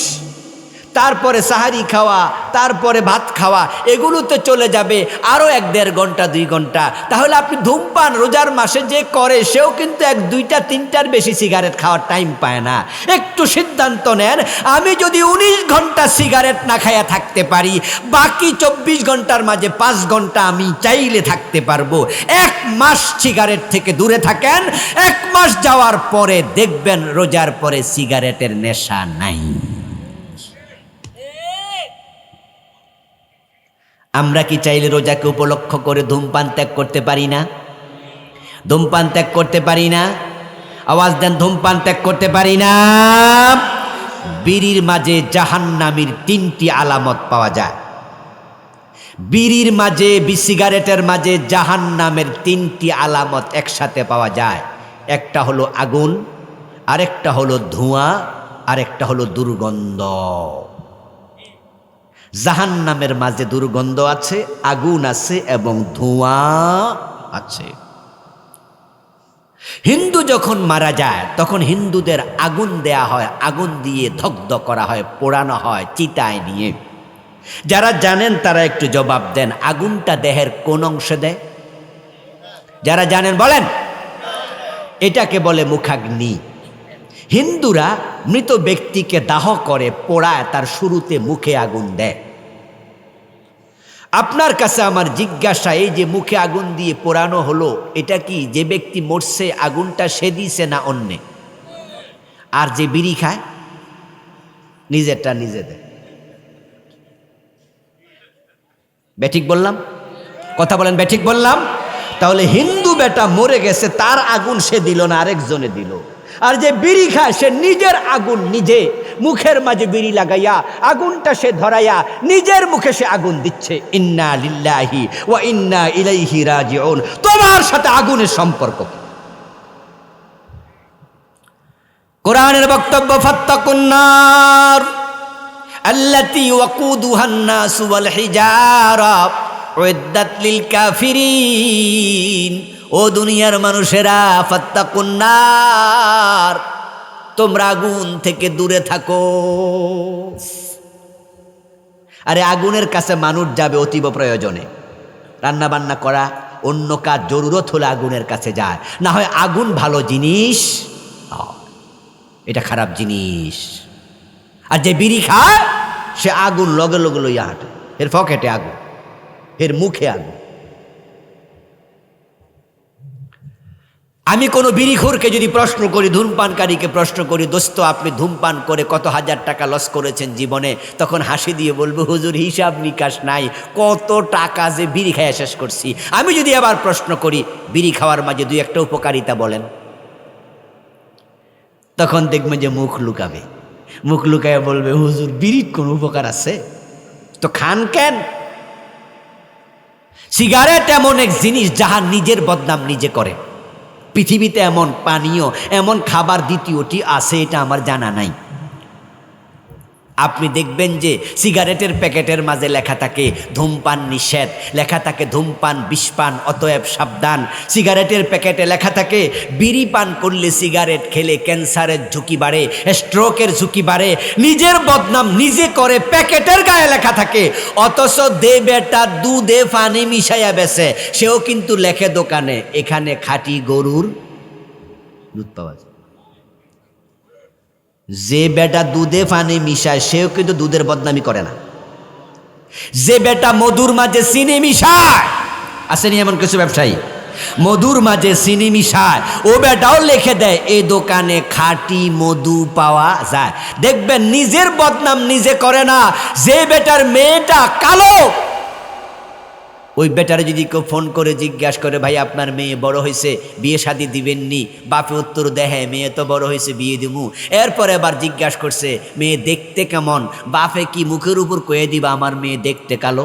তারপরে সাহারি খাওয়া, তারপরে ভাত খাওয়া, এগুলোতে চলে যাবে আরও 1-1.5 ঘন্টা 2 ঘন্টা। তাহলে আপনি ধূমপান রোজার মাসে যে করে সেও কিন্তু 1, 2, 3টার বেশি সিগারেট খাওয়ার টাইম পায় না। একটু সিদ্ধান্ত নেন, আমি যদি 19 ঘন্টা সিগারেট না খাইয়া থাকতে পারি, বাকি 24 ঘন্টার মাঝে 5 ঘন্টা আমি চাইলে থাকতে পারবো। 1 মাস সিগারেট থেকে দূরে থাকেন, 1 মাস যাওয়ার পরে দেখবেন রোজার পরে সিগারেটের নেশা নাই। আমরা কি চাইলে রোজাকে উপলক্ষ করে ধূমপান ত্যাগ করতে পারি না? ধূমপান ত্যাগ করতে পারি না? আওয়াজ দেন, ধূমপান ত্যাগ করতে পারি না? বিড়ির মাঝে জাহান্নামীর 3টি আলামত পাওয়া যায়। বিড়ির মাঝে, সিগারেটের মাঝে জাহান্নামের 3টি আলামত একসাথে পাওয়া যায়। একটা হলো আগুন, আরেকটা হলো ধোঁয়া, আরেকটা হলো দুর্গন্ধ। জাহান্নামের মাঝে দুর্গন্ধ আছে, আগুন আছে এবং ধোঁয়া আছে। হিন্দু যখন মারা যায় তখন হিন্দুদের আগুন দেয়া হয়, আগুন দিয়ে দগ্ধ করা হয়, পোড়ানো হয় চিতায় নিয়ে। যারা জানেন তারা একটু জবাব দেন, আগুনটা দেহের কোন অংশে দেয়? যারা জানেন বলেন। এটাকে বলে মুখাগ্নি। হিন্দুরা মৃত ব্যক্তিকে দাহ করে, পোড়ায়, তার শুরুতে মুখে আগুন দেয়। আপনার কাছে আমার জিজ্ঞাসা, এই যে মুখে আগুন দিয়ে পোড়ানো হলো, এটা কি যে ব্যক্তি মরছে আগুনটা সে দিছে না অন্যে? আর যে বিড়ি খায় নিজেরটা নিজে দেয়। বেঠিক বললাম? কথা বলেন, বেঠিক বললাম? তাহলে হিন্দু বেটা মরে গেছে, তার আগুন সে দিল না, আরেকজনে দিল। আর যে বিড়ি খায় সে নিজের আগুন নিজে মুখের মাঝে বিড়ি লাগাইয়া আগুনটা সে ধরাইয়া নিজের মুখে সে আগুন দিচ্ছে। ইন্না লিল্লাহি ওয়া ইন্না ইলাইহি রাজিউন। তোমার সাথে আগুনের সম্পর্ক কি? কোরআনের বক্তব্য, ফাত্তাকুন্নার আল্লাতী ওয়াকুদুহান নাস ওয়াল হিজারা উইদ্দাত লিল কাফিরিন। ও দুনিয়ার মানুষেরা, ফাত্তাকুন্নার, তোমরা আগুন থেকে দূরে থাকো। আরে আগুনের কাছে মানুষ যাবে অতীব প্রয়োজনে, রান্না বান্না করা, অন্য কাজ জরুরত হলে আগুনের কাছে যায়। না হয় আগুন ভালো জিনিস, এটা খারাপ জিনিস। আর যে বিড়ি খায় সে আগুন লগে লগে লইয়া হাঁটে, এর পকেটে আগুন, এর মুখে আগুন। আমি কোনো বিড়িখোরকে যদি প্রশ্ন করি, ধূমপানকারীকে প্রশ্ন করি, দোস্ত আপনি ধূমপান করে কত হাজার টাকা লস করেছেন জীবনে, তখন হাসি দিয়ে বলবো, হুজুর হিসাব নিকাশ নাই, কত টাকা যে বিড়ি খাইয়া শেষ করছি। আমি যদি আবার প্রশ্ন করি, বিড়ি খাওয়ার মাঝে 2-1টা উপকারিতা বলেন, তখন দেখবেন যে মুখ লুকাবে, মুখ লুকাইয়া বলবে, হুজুর বিড়ির কোনো উপকার আছে? তো খান কেন? সিগারেট এমন এক জিনিস যাহা নিজের বদনাম নিজে করে। পৃথিবীতে এমন পানীয়, এমন খাবার দ্বিতীয়টি আছে, এটা আমার জানা নাই। আপনি দেখবেন যে সিগারেটের প্যাকেটের মাঝে লেখা থাকে ধূমপান নিষেধ, লেখা থাকে ধূমপান বিষপান, অতএব সাবধান। সিগারেটের প্যাকেটে লেখা থাকে বিড়ি পান করলে, সিগারেট খেলে ক্যান্সারের ঝুঁকি বাড়ে, স্ট্রোকের ঝুঁকি বাড়ে। নিজের বদনাম নিজে করে প্যাকেটের গায়ে লেখা থাকে, অথচ দে বেটা দুধে পানি মিশাইয়া বেছে, সেও কিন্তু লেখে দোকানে এখানে খাঁটি গরুর দুধ পাওয়া যায়। যে বেটা দুধে পানি মিশায় সেও কিন্তু দুধের বদনামি করে না। যে বেটা মধুর মাঝে চিনি মিশায়, আসেনি এমন কিছু ব্যবসায়ী, মধুর মাঝে চিনি মিশায়, ও বেটাও লিখে দেয় এই দোকানে খাঁটি মধু পাওয়া যায়। দেখবেন নিজের বদনাম নিজে করে না। যে বেটার মেয়েটা কালো, ওই বেটারে যদি কেউ ফোন করে জিজ্ঞাসা করে, ভাই আপনার মেয়ে বড় হয়েছে, বিয়ে শাদী দিবেননি? বাপে উত্তর দেয়, হ্যাঁ মেয়ে তো বড় হয়েছে, বিয়ে দিমু। এরপরে আবার জিজ্ঞাসা করছে মেয়ে দেখতে কেমন? বাপে কি মুখের উপর কয়ে দিবা আমার মেয়ে দেখতে কালো?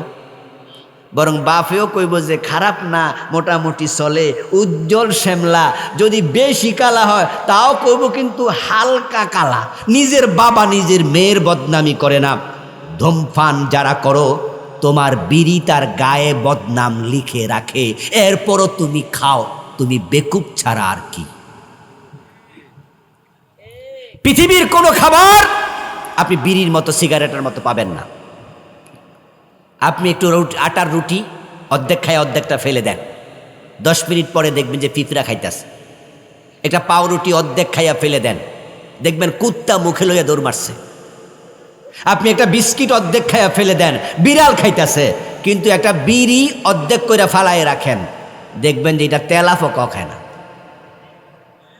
বরং বাপেও কইব যে খারাপ না, মোটামুটি চলে, উজ্জ্বল শ্যামলা। যদি বেশি কালা হয় তাও কইব কিন্তু হালকা কালা। নিজের বাবা নিজের মেয়ের বদনামি করে না। ধূমপান যারা করো, তোমার বিড়ি তার গায়ে বদনাম লিখে রাখে, এরপরও তুমি খাও, তুমি বেকুব ছাড়া আর কি। পৃথিবীর কোনো খাবার আপনি বিড়ির মতো, সিগারেটের মতো পাবেন না। আপনি একটু আটার রুটি অর্ধেক খায় অর্ধেকটা ফেলে দেন, 10 মিনিট পরে দেখবেন যে পিঁপড়া খাইতেছে। একটা পাউরুটি অর্ধেক খাইয়া ফেলে দেন, দেখবেন কুত্তা মুখে লইয়া দৌড় মারছে। আপনি একটা বিস্কিট অর্ধেক খাইয়া ফেলে দেন, বিড়াল খাইতেছে। কিন্তু একটা বিড়ি অর্ধেক করে ফালায় রাখেন, দেখবেন যে এটা তেলাপোকা খায় না,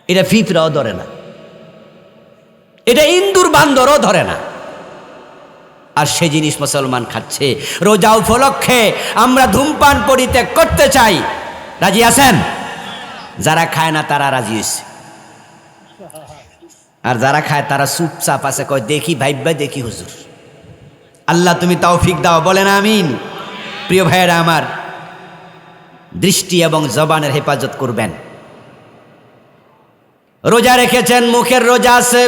এটা পিঁপড়াও ধরে না, এটা ইন্দুর বান্দরও ধরে না। আর সে জিনিস মুসলমান খাচ্ছে। রোজা উপলক্ষে আমরা ধূমপান পরিত্যাগ করতে চাই, রাজি আছেন? যারা খায় না তারা রাজি হয়েছে, আর যারা খায় তারা চুপচাপ আছে, কয় দেখি ভাইবা দেখি হুজুর। আল্লাহ তুমি তৌফিক দাও, বলেন আমিন। প্রিয় ভাইয়েরা আমার, দৃষ্টি এবং জবানের হেফাজত করবেন। রোজা রেখেছেন, মুখের রোজা আছে,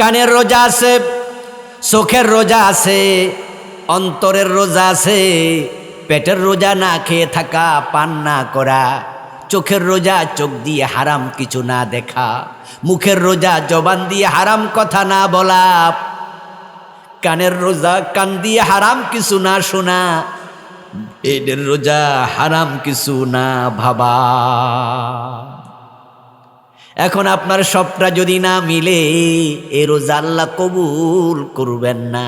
কানের রোজা আছে, চোখের রোজা আছে, অন্তরের রোজা আছে। পেটের রোজা না খেয়ে থাকা, পান না করা। চোখের রোজা চোখ দিয়ে হারাম কিছু না দেখা। মুখের রোজা জবান দিয়ে হারাম কথা না বলা। কানের রোজা কান দিয়ে হারাম কিছু না শোনা। পেটের রোজা হারাম কিছু না ভাবা। এখন আপনার সবটা যদি না মিলে, এ রোজা আল্লাহ কবুল করবেন না।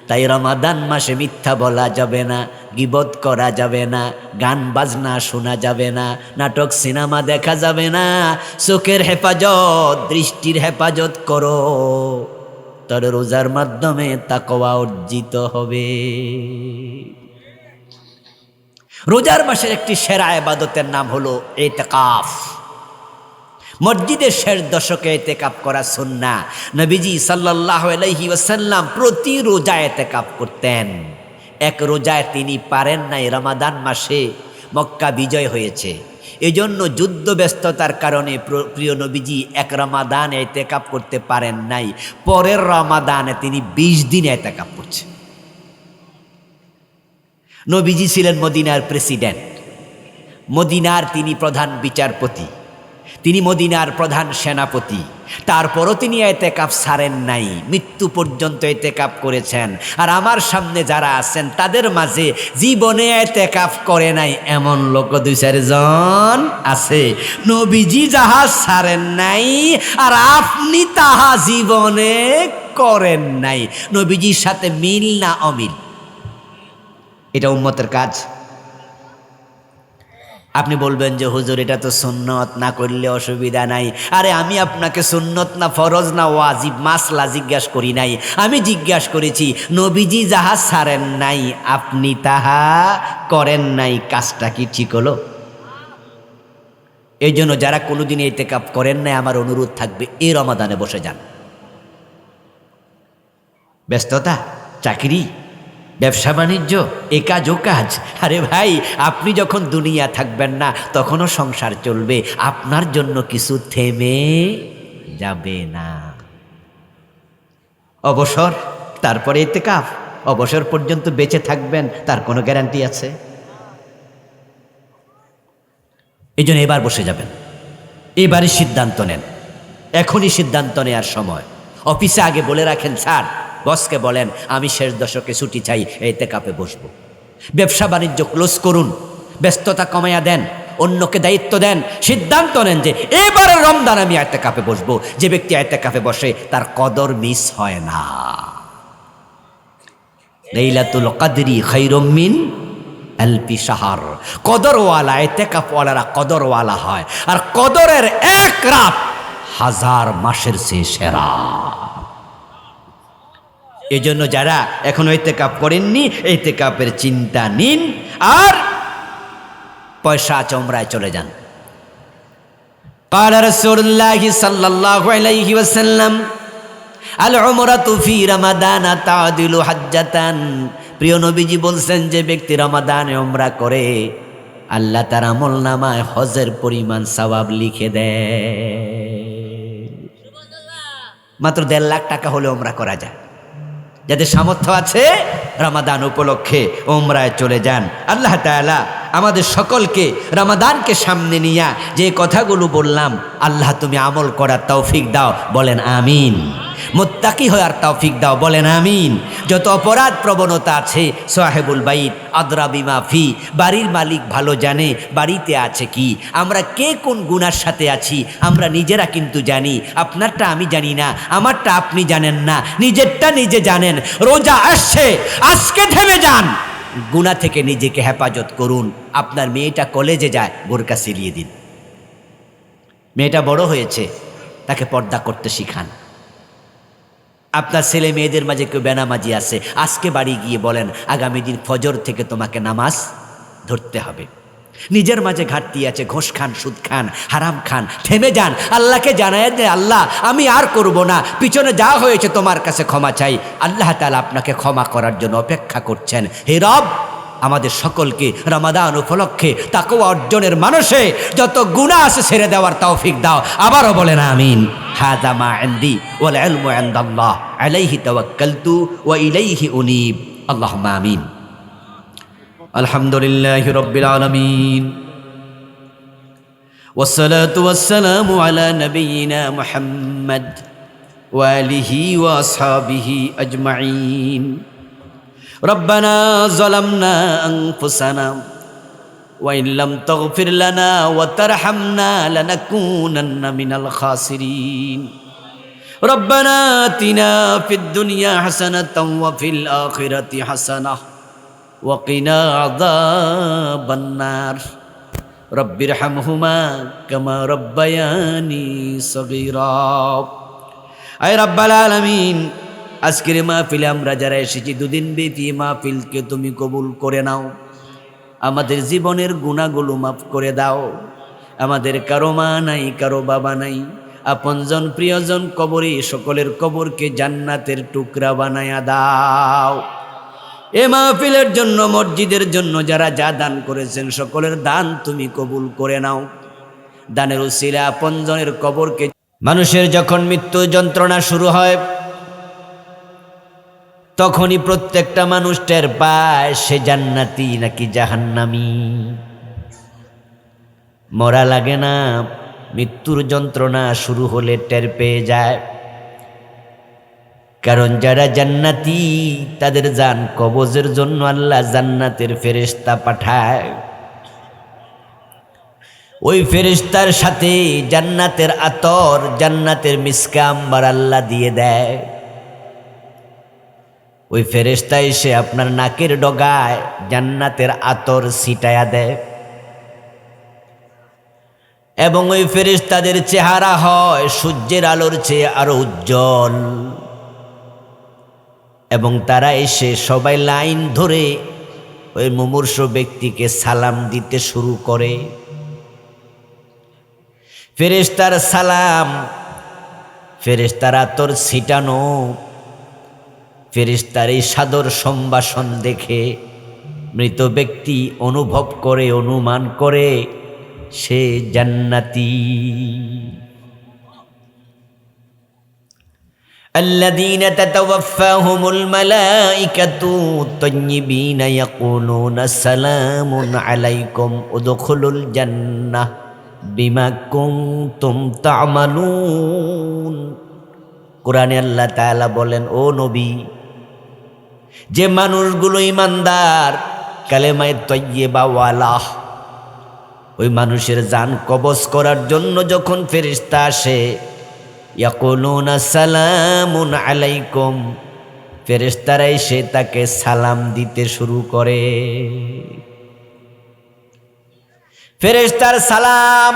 তাই রমাদান মাসে মিথ্যা বলা যাবে না, গীবত করা যাবে না, গান বাজনা শোনা যাবে না, নাটক সিনেমা দেখা যাবে না। চোখের হেফাজত, দৃষ্টির হেফাজত করো, তোর রোজার মাধ্যমে তাকওয়া অর্জিত হবে। রোজার মাসের একটি সেরা ইবাদতের নাম হলো ইতিকাফ। মসজিদের শেষ দশকে ইতিকাফ করা সুন্নাহ। নবীজি সাল্লাল্লাহু আলাইহি ওয়াসাল্লাম প্রতি রোজায় ইতিকাফ করতেন। এক রোজায় তিনি পারেন নাই, রমাদান মাসে মক্কা বিজয় হয়েছে, এজন্য যুদ্ধ ব্যস্ততার কারণে প্রিয় নবীজি এক রমাদানে ইতিকাফ করতে পারেন নাই। পরের রমাদানে তিনি 20 দিন ইতিকাফ করছেন। নবীজি ছিলেন মদিনার প্রেসিডেন্ট, মদিনার তিনি প্রধান বিচারপতি, তিনি মদিনার প্রধান সেনাপতি। তারপরও তিনি ইতিকাফ ছাড়েন নাই, মৃত্যু পর্যন্ত ইতিকাফ করেছেন। আর আমার সামনে যারা আছেন তাদের মাঝে জীবনে ইতিকাফ করে নাই এমন লোক 2-4 জন আছে। নবীজি যাহা ছাড়েন নাই আর আপনি তাহা জীবনে করেন নাই, নবীজির সাথে মিল না অমিল? এটা উম্মতের কাজ। আপনি বলবেন যে হুজুর এটা তো সুন্নত, না করলে অসুবিধা নাই। আরে আমি আপনাকে সুন্নত না ফরজ না ওয়াজিব মাসলা জিজ্ঞাসা করি নাই, আমি জিজ্ঞাসা করেছি নবীজি যাহা ছাড়েন নাই আপনি তাহা করেন নাই, কাজটা কি ঠিক হলো? এই জন্য যারা কোনোদিন ইতিকাফ করেন নাই, আমার অনুরোধ থাকবে এই রমাদানে বসে যান। ব্যস্ততা, চাকরি, ব্যবসা বাণিজ্য, এ কাজ ও কাজ। আরে ভাই, আপনি যখন দুনিয়া থাকবেন না তখনও সংসার চলবে, আপনার জন্য কিছু থেমে যাবে না। অবসর, তারপরে ইতিকাফ। অবসর পর্যন্ত বেঁচে থাকবেন তার কোনো গ্যারান্টি আছে? এই জন্য এবার বসে যাবেন, এবারই সিদ্ধান্ত নেন, এখনই সিদ্ধান্ত নেওয়ার সময়। অফিসে আগে বলে রাখেন, স্যার বসকে বলেন আমি শেষ দশকে ছুটি চাই, ইতিকাফে বসবো। ব্যবসা বাণিজ্য ক্লোজ করুন, ব্যস্ততা কমাইয়া দেন, অন্যকে দায়িত্ব দেন, সিদ্ধান্ত নেন যে এবারে রমজান আমি ইতিকাফে বসবো। যে ব্যক্তি ইতিকাফে বসে তার কদর মিস হয় না। লাইলাতুল কদরি খায়রুম মিন আলফি শাহর। কদরওয়ালা, ইতিকাফওয়ালারা কদরওয়ালা হয়, আর কদরের এক রাত 1000 মাসের চেয়ে সেরা। এজন্য যারা এখনো ইতিকাফ করেননি, ইতিকাফের চিন্তা নিন, আর পয়সা চমড়ায় চলে যান। ক্বালা রাসূলুল্লাহি সাল্লাল্লাহু আলাইহি ওয়াসাল্লাম আল উমরাতু ফি রমাদান তা'দিলু হাজ্জাতান। প্রিয় নবীজি বলছেন, যে ব্যক্তি রমাদানে উমরা করে আল্লাহ তার আমল নামায় হজের পরিমাণ সওয়াব লিখে দেয়। মাত্র 1.5 লাখ টাকা হলে উমরা করা যায়। যাদের সামর্থ্য আছে রমাদান উপলক্ষে উমরায় চলে যান। আল্লাহ তাআলা আমাদের সকলকে রমাদানকে সামনে নিয়ে যে কথাগুলো বললাম, আল্লাহ তুমি আমল করার তৌফিক দাও, বলেন আমিন। মুত্তাকি হওয়ার তৌফিক দাও, বলেন আমিন। যত অপরাধ প্রবণতা আছে, সাহেবুল বাইত আদরা বিমা ফি, বাড়ির মালিক ভালো জানে বাড়িতে আছে কি, আমরা কে কোন গুনার সাথে আছি আমরা নিজেরা কিন্তু জানি। আপনারটা আমি জানি না, আমারটা আপনি জানেন না, নিজেরটা নিজে জানেন। রোজা আসছে, আজকে থেমে যান, গুনাহ থেকে নিজেকে হেফাজত করুন। আপনার মেয়েটা কলেজে যায়, বোরকা সিলিয়ে দিন। মেয়েটা বড় হয়েছে, তাকে পর্দা করতে শিখান। আপনার ছেলে মেয়েদের মাঝে কেউ বেনামাজি আছে, আজকে বাড়ি গিয়ে বলেন আগামী দিন ফজর থেকে তোমাকে নামাজ ধরতে হবে। নিজের মাঝে ঘাটতি আছে, ঘোষ খান, সুদ খান, হারাম খান, থেমে যান। আল্লাহকে জানায় যে আল্লাহ আমি আর করব না, পিছনে যা হয়েছে তোমার কাছে ক্ষমা চাই। আল্লাহ তাআলা আপনাকে ক্ষমা করার জন্য অপেক্ষা করছেন। হে রব, আমাদের সকলকে রমাদান উপলক্ষে তাকওয়া অর্জনের মানুষে যত গুনাহ আছে ছেড়ে দেওয়ার তৌফিক দাও। আবারও বলেন আমিন। হাযা মা ইনদি ওয়াল ইলমু ইনদাল্লাহ আলাইহি তাওয়াক্কালতু ওয়া ইলাইহি উনীব। আল্লাহুম্মা আমিন। আলহামদুলিল্লাহি রাব্বিল আলামিন ওয়াসসালাতু ওয়াসসালামু আলা নাবিয়িনা মুহাম্মদ ওয়া আলিহি ওয়া আসহাবিহি আজমাইন। ربنا ظلمنا أنفسنا وإن لم تغفر لنا وترحمنا لنكونن من الخاسرين ربنا آتنا في الدنيا حسنة وفي الآخرة حسنة وقنا عذاب النار رب ارحمهما كما ربياني صغيرا أي رب العالمين আজকের মাহফিলে আমরা যারা এসেছি, দুদিন ব্যাপী মাহফিলকে তুমি কবুল করে নাও। আমাদের জীবনের গুনাহগুলো মাফ করে দাও। আমাদের কারো মা নাই, কারো বাবা নাই, আপনজন প্রিয়জন কবরে, সকলের কবরকে জান্নাতের টুকরা বানায়া দাও। এ মাহফিলের জন্য, মসজিদের জন্য যারা যা দান করেছেন, সকলের দান তুমি কবুল করে নাও। দানের উসিলা আপনজনের কবরকে, মানুষের যখন মৃত্যু যন্ত্রণা শুরু হয় তখনই প্রত্যেকটা মানুষ টের পায় সে জান্নাতি নাকি জাহান্নামী। মরা লাগে না, মৃত্যুর যন্ত্রণা শুরু হলে টের পেয়ে যায়। কারণ যারা জান্নাতি তাদের জান কবজের জন্য আল্লাহ জান্নাতের ফেরেশতা পাঠায়। ওই ফেরেশতার সাথে জান্নাতের আতর, জান্নাতের মিসকে আম্বার আল্লাহ দিয়ে দেয়। ওই ফেরেশতা এসে আপনার নাকের ডগায় জান্নাতের আতর ছিটায়া দেয় এবং ওই ফেরেশতাদের চেহারা হয় সূর্যের আলোর চেয়ে আরো উজ্জ্বল। এবং তারা এসে সবাই লাইন ধরে ওই মুমূর্ষু ব্যক্তিকে সালাম দিতে শুরু করে। ফেরেশতার সালাম, ফেরেশতার আতর ছিটানো, ফেরেশতার এই সাদর সম্ভাষণ দেখে মৃত ব্যক্তি অনুভব করে, অনুমান করে সে জান্নাতি। আল্লাযীনা তাতাওয়াফাহুমুল মালাইকাতু তাইয়্যিবিনা ইয়াকুলুনা সালামুন আলাইকুম উদখুলুল জান্নাহ বিমা কুনতুম তা'মালুন। কোরআনে আল্লাহ তাআলা বলেন, ও নবী, যে মানুষগুলো ঈমানদার, কালেমায়ে তাইয়্যিবা ওয়ালা, ওই মানুষের জান কবজ করার জন্য যখন ফেরেশতা আসে, ইয়াকুলুনা সালামুন আলাইকুম, ফেরেশতারা এসে তাকে সালাম দিতে শুরু করে। ফেরেশতার সালাম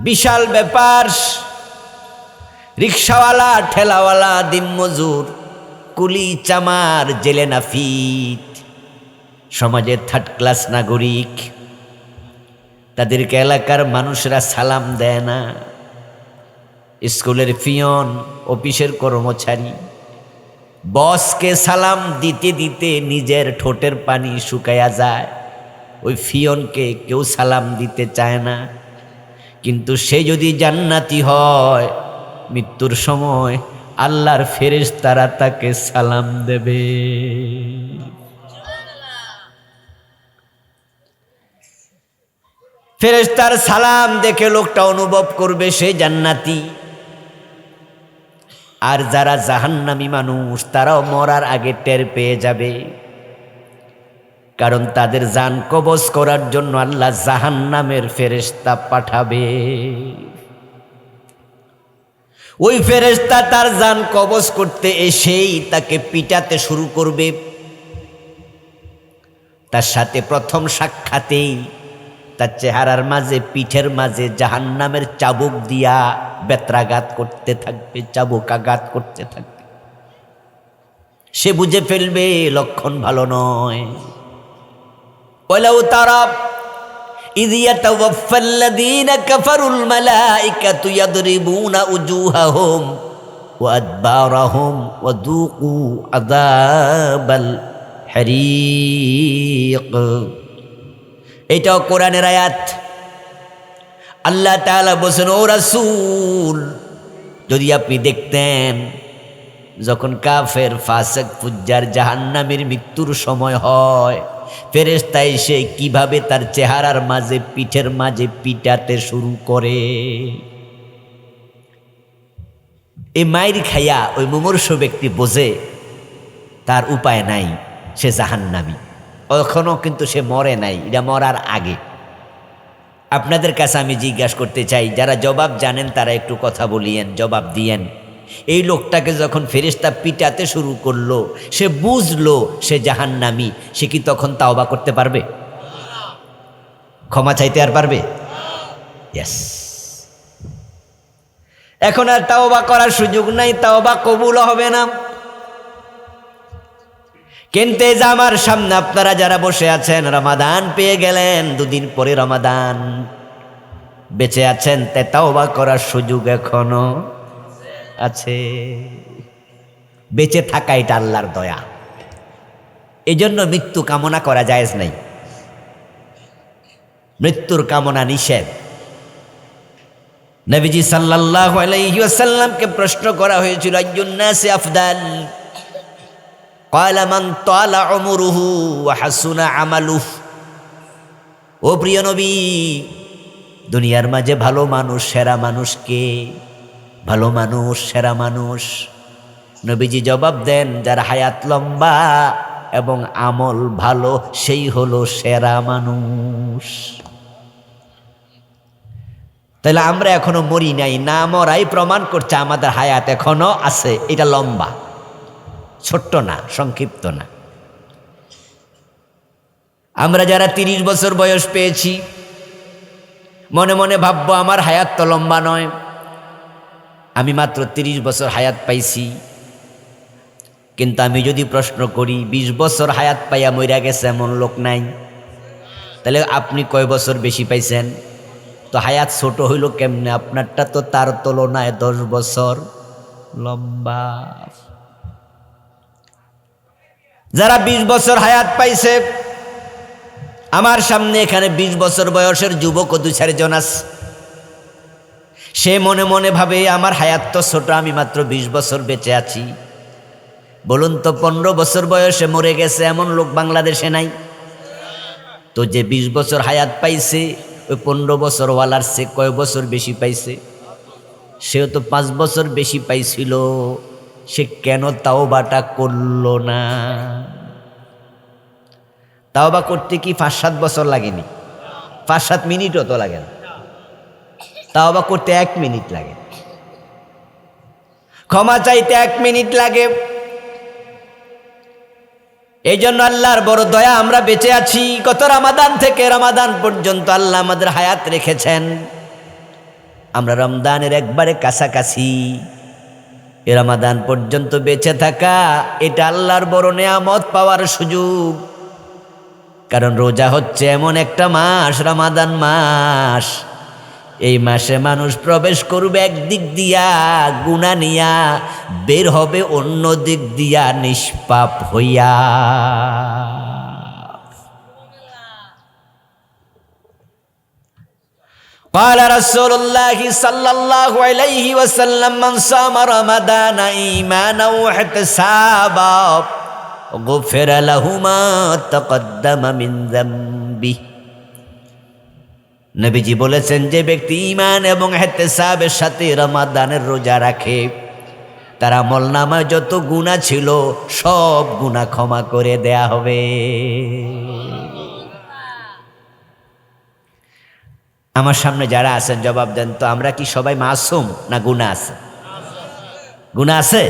বিশাল ব্যাপার। রিকশাওয়ালা, ঠেলাওয়ালা, দিনমজুর, কুলি চামার, জেলে নাফিত, সমাজের 3rd ক্লাস নাগরিক, তাদেরকে এলাকার মানুষরা সালাম দেয় না। স্কুলের পিয়ন, অফিসের কর্মচারী, বসকে সালাম দিতে দিতে নিজের ঠোঁটের পানি শুকায়া যায়, ওই ফিয়নকে কেউ সালাম দিতে চায় না। কিন্তু সে যদি জান্নাতি হয়, মৃত্যুর সময় আল্লাহর ফেরেশতারা তাকে সালাম দেবে। ফেরেশতার সালাম দেখে লোকটা অনুভব করবে সে জান্নাতি। আর যারা জাহান্নামী মানুষ তারাও মরার আগে টের পেয়ে যাবে, কারণ তাদের জান কবজ করার জন্য আল্লাহ জাহান্নামের ফেরেশতা পাঠাবে। ওই ফেরেশতা তার জান কবজ করতে এসেই তাকে পিটাতে শুরু করবে। তার সাথে প্রথম সাক্ষাতেই তার চেহারার মাঝে, পিঠের মাঝে জাহান্নামের চাবুক দিয়া বেত্রাঘাত করতে থাকবে, চাবুকাঘাত করতে থাকবে। সে বুঝে ফেলবে লক্ষণ ভালো নয়। ওয়ালাউ তারা ইয ইয়াতাওয়াফফাল্লাযীনা কাফারুল মালাইকাতু ইয়াদরিবুনা উজুহাহুম ওয়া আদবারাহুম ওয়া যুকু আযাবাল হারীক। এটাও কোরআনের আয়াত। আল্লাহ তাআলা বলেন, ও রাসূল, যদি আপনি দেখতেন যখন কাফের, ফাসিক, ফুজ্জার, জাহান্নামীর মৃত্যুর সময় হয়, ফেরেশতা এসে কিভাবে তার চেহারার মাঝে, পিঠের মাঝে পিটাতে শুরু করে। এই মাইর খাইয়া ওই মুমূর্ষ ব্যক্তি বোঝে তার উপায় নাই, সে জাহান্নামী। এখনো কিন্তু সে মরে নাই, এটা মরার আগে। আপনাদের কাছে আমি জিজ্ঞাসা করতে চাই, যারা জবাব জানেন তারা একটু কথা বলিয়েন, জবাব দিয়েন। এই লোকটাকে যখন ফেরেশতা পিটাতে শুরু করলো, সে বুঝলো সে জাহান্নামী, সে কি তখন তাওবা করতে পারবে? ক্ষমা চাইতে আর পারবে? ইয়েস। এখন আর তাওবা করার সুযোগ নাই, তাওবা কবুল হবে না। কিন্তু এই যে আমার সামনে আপনারা যারা বসে আছেন, রমাদান পেয়ে গেলেন, দুদিন পরে রমাদান, বেঁচে আছেন, তাই তাওবা করার সুযোগ এখনো আছে। বেঁচে থাকা এটা আল্লাহর দয়া। এই জন্য মৃত্যু কামনা করা জায়েজ নাই, মৃত্যুর কামনা নিষেধ। নবীজি সাল্লাল্লাহু আলাইহি ওয়াসাল্লামকে প্রশ্ন করা হয়েছিল, আইয়ুন নাসি আফদাল? ক্বালা মান তালা উমরুহু ওয়া হাসুনা আমালুহু। ও প্রিয় নবী, দুনিয়ার মাঝে ভালো মানুষ, সেরা মানুষ কে? ভালো মানুষ, সেরা মানুষ। নবীজি জবাব দেন, যার হায়াত লম্বা এবং আমল ভালো, সেই হলো সেরা মানুষ। তাহলে আমরা এখনো মরি নাই, না মরাই প্রমাণ করছে আমাদের হায়াত এখনো আছে। এটা লম্বা, ছোট্ট না, সংক্ষিপ্ত না। আমরা যারা 30 বছর বয়স পেয়েছি, মনে মনে ভাববো আমার হায়াত তো লম্বা নয়, আমি মাত্র 30 বছর হায়াত পাইছি। কিন্তু আমি যদি প্রশ্ন করি, 20 বছর হায়াত পাইয়া মইরা গেছে এমন লোক নাই, তাহলে আপনি কয় বছর বেশি পাইছেন? তো হায়াত ছোট হইল কেমনে? আপনারটা তো তার তুলনায় 10 বছর লম্বা। যারা 20 বছর হায়াত পাইছে, আমার সামনে এখানে 20 বছর বয়সের যুবক ও 2-4 জন আছে। সে মনে মনে ভাবে আমার হায়াত তো ছোট, আমি মাত্র 20 বছর বেঁচে আছি। বলুন তো, 15 বছর বয়সে মরে গেছে এমন লোক বাংলাদেশে নাই? তো যে 20 বছর হায়াত পাইছে, ওই 15 বছর ওয়ালার সে কয় বছর বেশি পাইছে? সেও তো 5 বছর বেশি পাইছিল। সে কেন তাওবাটা করলো না? তাওবা করতে কি 5-7 বছর লাগেনি? 5-7 মিনিটও তো লাগে না। তাওবা করতে 1 মিনিট লাগে, ক্ষমা চাইতে 1 মিনিট লাগে। এই জন্য আল্লাহর বড় দয়া, আমরা বেঁচে আছি। গত রমাদান থেকে রমাদান পর্যন্ত আল্লাহ আমাদের হায়াত রেখেছেন। আমরা রমজানের একবারে কাছাকাছি। এ রমাদান পর্যন্ত বেঁচে থাকা, এটা আল্লাহর বড় নেয়ামত পাওয়ার সুযোগ। কারণ রোজা হচ্ছে এমন একটা মাস, রমাদান মাস, এই মাসে মানুষ প্রবেশ করবে একদিক দিয়া গুনাহ নিয়া, বের হবে অন্য দিক দিয়া নিষ্পাপ হইয়া। قال رسول الله صلى الله عليه وسلم من صام رمضان إيمانا واحتسابا غفر له ما تقدم من ذنبه। নবীজি বলেছেন, যে ব্যক্তি ঈমান এবং ইহতিসাবের সাথে রমাদানের রোজা রাখে, তার আমলনামায় যত গুনাহ ছিল সব গুনাহ ক্ষমা করে দেয়া হবে। আমার সামনে যারা আছেন জবাব দেন তো, আমরা কি সবাই মাসুম না গুনাহ আছে? গুনাহ আছে?